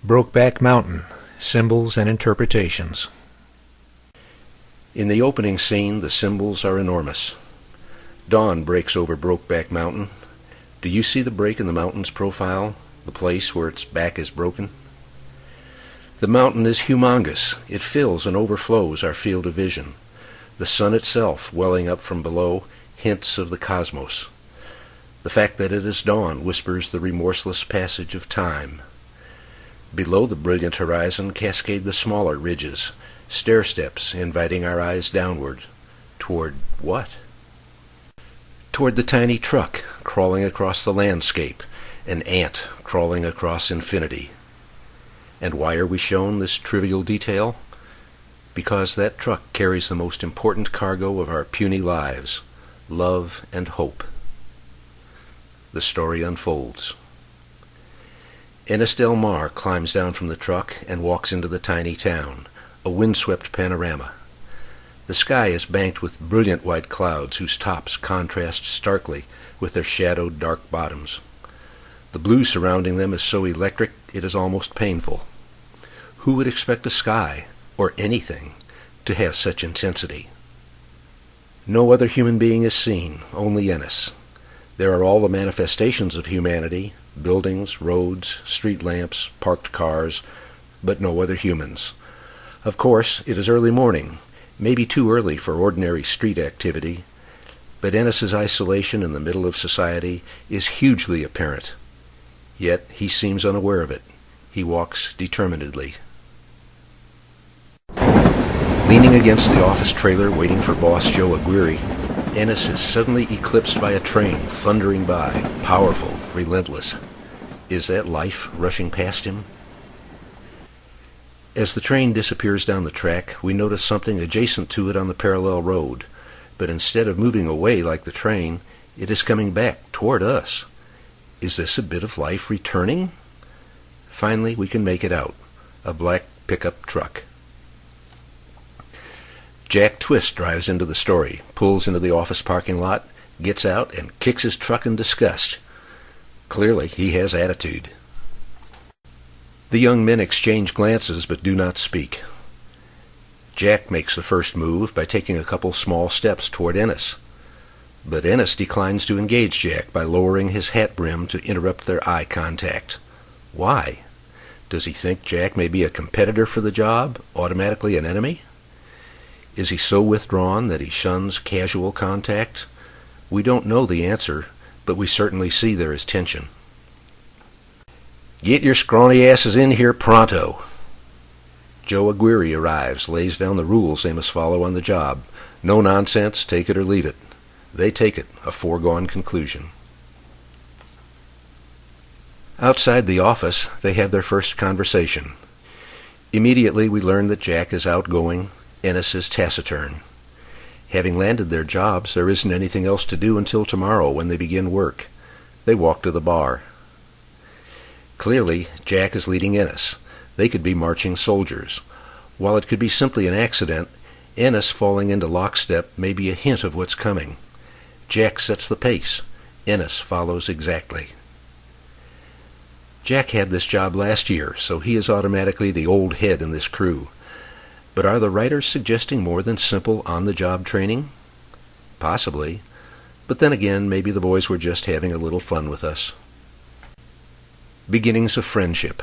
Brokeback Mountain, Symbols and Interpretations. In the opening scene, the symbols are enormous. Dawn breaks over Brokeback Mountain. Do you see the break in the mountain's profile, the place where its back is broken? The mountain is humongous. It fills and overflows our field of vision. The sun itself, welling up from below, hints of the cosmos. The fact that it is dawn whispers the remorseless passage of time. Below the brilliant horizon cascade the smaller ridges, stair-steps inviting our eyes downward. Toward what? Toward the tiny truck crawling across the landscape, an ant crawling across infinity. And why are we shown this trivial detail? Because that truck carries the most important cargo of our puny lives, love and hope. The story unfolds. Ennis Del Mar climbs down from the truck and walks into the tiny town, a windswept panorama. The sky is banked with brilliant white clouds whose tops contrast starkly with their shadowed dark bottoms. The blue surrounding them is so electric it is almost painful. Who would expect a sky, or anything, to have such intensity? No other human being is seen, only Ennis. There are all the manifestations of humanity, buildings, roads, street lamps, parked cars, but no other humans. Of course, it is early morning, maybe too early for ordinary street activity, but Ennis's isolation in the middle of society is hugely apparent. Yet he seems unaware of it. He walks determinedly. Leaning against the office trailer waiting for boss Joe Aguirre, Ennis is suddenly eclipsed by a train thundering by, powerful, relentless. Is that life rushing past him? As the train disappears down the track, we notice something adjacent to it on the parallel road, but instead of moving away like the train, it is coming back toward us. Is this a bit of life returning? Finally, we can make it out. A black pickup truck. Jack Twist drives into the story, pulls into the office parking lot, gets out, and kicks his truck in disgust. Clearly, he has attitude. The young men exchange glances but do not speak. Jack makes the first move by taking a couple small steps toward Ennis. But Ennis declines to engage Jack by lowering his hat brim to interrupt their eye contact. Why? Does he think Jack may be a competitor for the job, automatically an enemy? Is he so withdrawn that he shuns casual contact? We don't know the answer, but we certainly see there is tension. Get your scrawny asses in here pronto. Joe Aguirre arrives, lays down the rules they must follow on the job. No nonsense, take it or leave it. They take it, a foregone conclusion. Outside the office, they have their first conversation. Immediately we learn that Jack is outgoing, Ennis is taciturn. Having landed their jobs, there isn't anything else to do until tomorrow when they begin work. They walk to the bar. Clearly, Jack is leading Ennis. They could be marching soldiers. While it could be simply an accident, Ennis falling into lockstep may be a hint of what's coming. Jack sets the pace. Ennis follows exactly. Jack had this job last year, so he is automatically the old head in this crew. But are the writers suggesting more than simple on-the-job training? Possibly. But then again, maybe the boys were just having a little fun with us. Beginnings of friendship.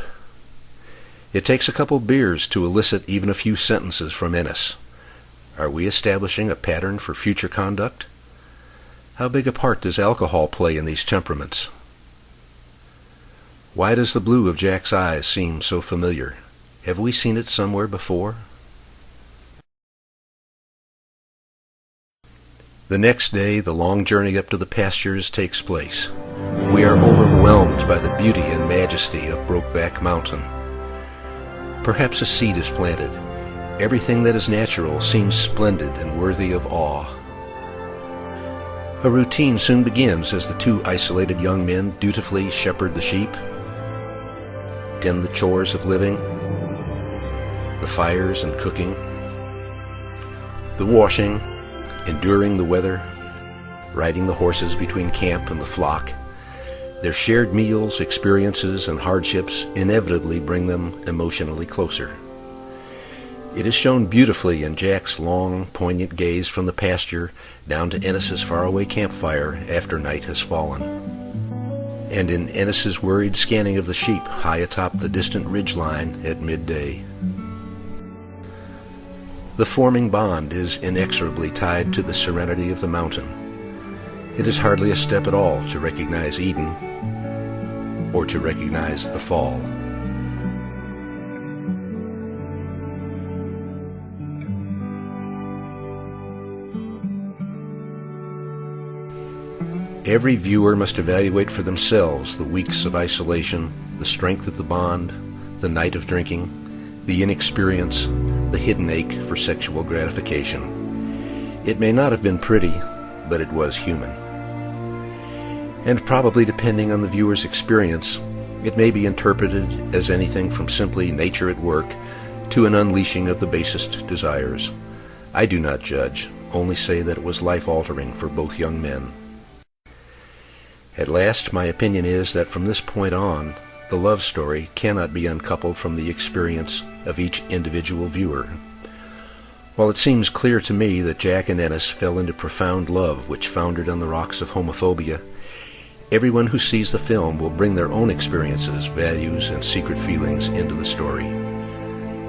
It takes a couple beers to elicit even a few sentences from Ennis. Are we establishing a pattern for future conduct? How big a part does alcohol play in these temperaments? Why does the blue of Jack's eyes seem so familiar? Have we seen it somewhere before? The next day, the long journey up to the pastures takes place. We are overwhelmed by the beauty and majesty of Brokeback Mountain. Perhaps a seed is planted. Everything that is natural seems splendid and worthy of awe. A routine soon begins as the two isolated young men dutifully shepherd the sheep, tend the chores of living, the fires and cooking, the washing, enduring the weather, riding the horses between camp and the flock. Their shared meals, experiences, and hardships inevitably bring them emotionally closer. It is shown beautifully in Jack's long, poignant gaze from the pasture down to Ennis's faraway campfire after night has fallen, and in Ennis's worried scanning of the sheep high atop the distant ridge line at midday. The forming bond is inexorably tied to the serenity of the mountain. It is hardly a step at all to recognize Eden or to recognize the fall. Every viewer must evaluate for themselves the weeks of isolation, the strength of the bond, the night of drinking, the inexperience, the hidden ache for sexual gratification. It may not have been pretty, but it was human. And probably, depending on the viewer's experience, it may be interpreted as anything from simply nature at work to an unleashing of the basest desires. I do not judge, only say that it was life-altering for both young men. At last, my opinion is that from this point on, the love story cannot be uncoupled from the experience of each individual viewer. While it seems clear to me that Jack and Ennis fell into profound love which foundered on the rocks of homophobia, everyone who sees the film will bring their own experiences, values, and secret feelings into the story.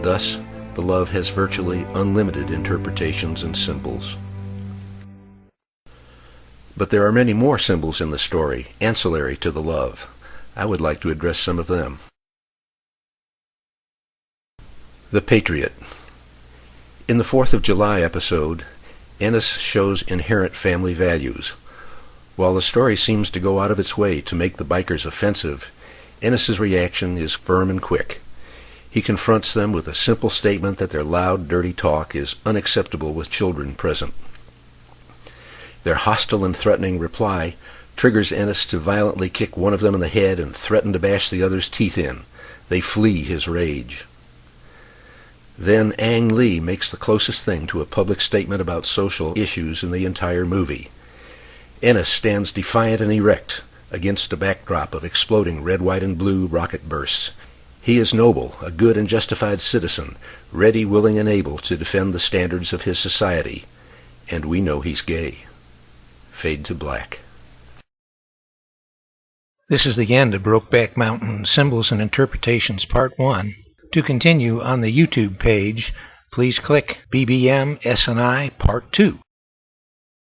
Thus, the love has virtually unlimited interpretations and symbols. But there are many more symbols in the story, ancillary to the love. I would like to address some of them. The Patriot. In the 4th of July episode, Ennis shows inherent family values. While the story seems to go out of its way to make the bikers offensive, Ennis's reaction is firm and quick. He confronts them with a simple statement that their loud, dirty talk is unacceptable with children present. Their hostile and threatening reply triggers Ennis to violently kick one of them in the head and threaten to bash the other's teeth in. They flee his rage. Then Ang Lee makes the closest thing to a public statement about social issues in the entire movie. Ennis stands defiant and erect against a backdrop of exploding red, white, and blue rocket bursts. He is noble, a good and justified citizen, ready, willing, and able to defend the standards of his society. And we know he's gay. Fade to black. This is the end of Brokeback Mountain Symbols and Interpretations Part 1. To continue on the YouTube page, please click BBM S&I Part 2.